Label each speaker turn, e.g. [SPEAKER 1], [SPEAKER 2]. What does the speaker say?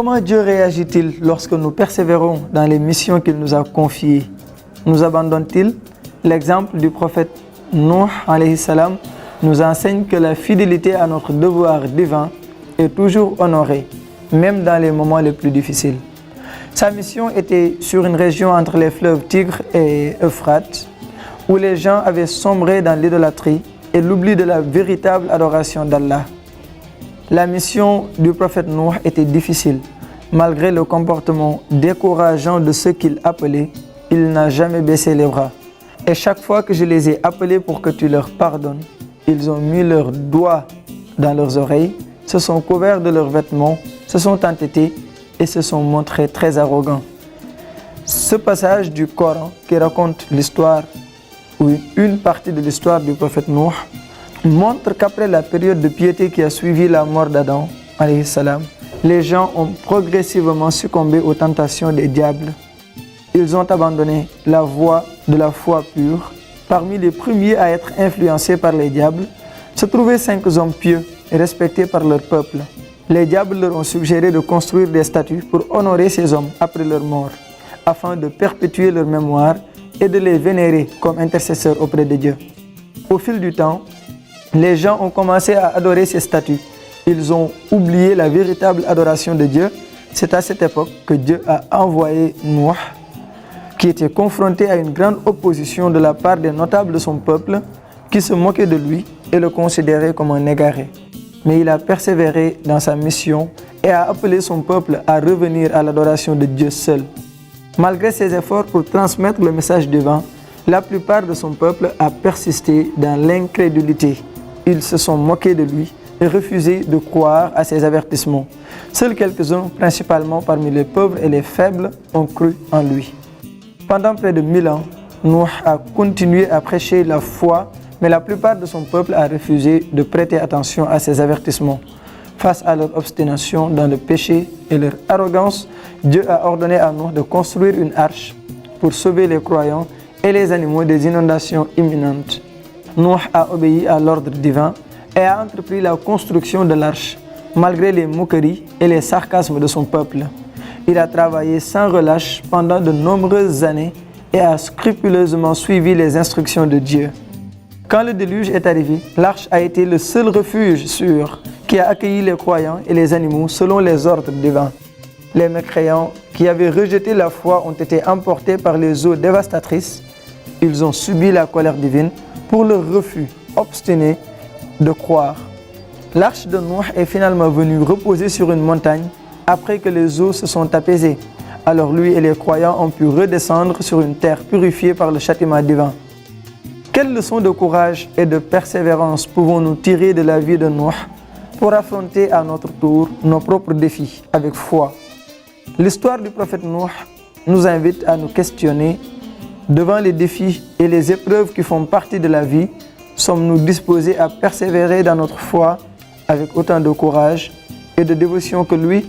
[SPEAKER 1] Comment Dieu réagit-il lorsque nous persévérons dans les missions qu'il nous a confiées? Nous abandonne-t-il? L'exemple du prophète Nuh alayhi salam nous enseigne que la fidélité à notre devoir divin est toujours honorée, même dans les moments les plus difficiles. Sa mission était sur une région entre les fleuves Tigre et Euphrate, où les gens avaient sombré dans l'idolâtrie et l'oubli de la véritable adoration d'Allah. La mission du prophète Nuh était difficile. Malgré le comportement décourageant de ceux qu'il appelait, il n'a jamais baissé les bras. Et chaque fois que je les ai appelés pour que tu leur pardonnes, ils ont mis leurs doigts dans leurs oreilles, se sont couverts de leurs vêtements, se sont entêtés et se sont montrés très arrogants. Ce passage du Coran qui raconte l'histoire ou une partie de l'histoire du prophète Nuh montre qu'après la période de piété qui a suivi la mort d'Adam, alayhi salam, les gens ont progressivement succombé aux tentations des diables. Ils ont abandonné la voie de la foi pure. Parmi les premiers à être influencés par les diables se trouvaient 5 hommes pieux et respectés par leur peuple. Les diables leur ont suggéré de construire des statues pour honorer ces hommes après leur mort, afin de perpétuer leur mémoire et de les vénérer comme intercesseurs auprès de Dieu. Au fil du temps, les gens ont commencé à adorer ces statues. Ils ont oublié la véritable adoration de Dieu. C'est à cette époque que Dieu a envoyé Nuh, qui était confronté à une grande opposition de la part des notables de son peuple, qui se moquaient de lui et le considéraient comme un égaré. Mais il a persévéré dans sa mission et a appelé son peuple à revenir à l'adoration de Dieu seul. Malgré ses efforts pour transmettre le message divin, la plupart de son peuple a persisté dans l'incrédulité. Ils se sont moqués de lui et refusé de croire à ses avertissements. Seuls quelques-uns, principalement parmi les pauvres et les faibles, ont cru en lui. Pendant près de 1000 ans, Nuh a continué à prêcher la foi, mais la plupart de son peuple a refusé de prêter attention à ses avertissements. Face à leur obstination dans le péché et leur arrogance, Dieu a ordonné à Nuh de construire une arche pour sauver les croyants et les animaux des inondations imminentes. Nuh a obéi à l'ordre divin et a entrepris la construction de l'arche, malgré les moqueries et les sarcasmes de son peuple. Il a travaillé sans relâche pendant de nombreuses années et a scrupuleusement suivi les instructions de Dieu. Quand le déluge est arrivé, l'arche a été le seul refuge sûr qui a accueilli les croyants et les animaux selon les ordres divins. Les mécréants qui avaient rejeté la foi ont été emportés par les eaux dévastatrices. Ils ont subi la colère divine pour leur refus obstiné de croire. L'arche de Nuh est finalement venue reposer sur une montagne après que les eaux se sont apaisées. Alors lui et les croyants ont pu redescendre sur une terre purifiée par le châtiment divin. Quelles leçons de courage et de persévérance pouvons-nous tirer de la vie de Nuh pour affronter à notre tour nos propres défis avec foi? L'histoire du prophète Nuh nous invite à nous questionner devant les défis et les épreuves qui font partie de la vie. Sommes-nous disposés à persévérer dans notre foi avec autant de courage et de dévotion que lui?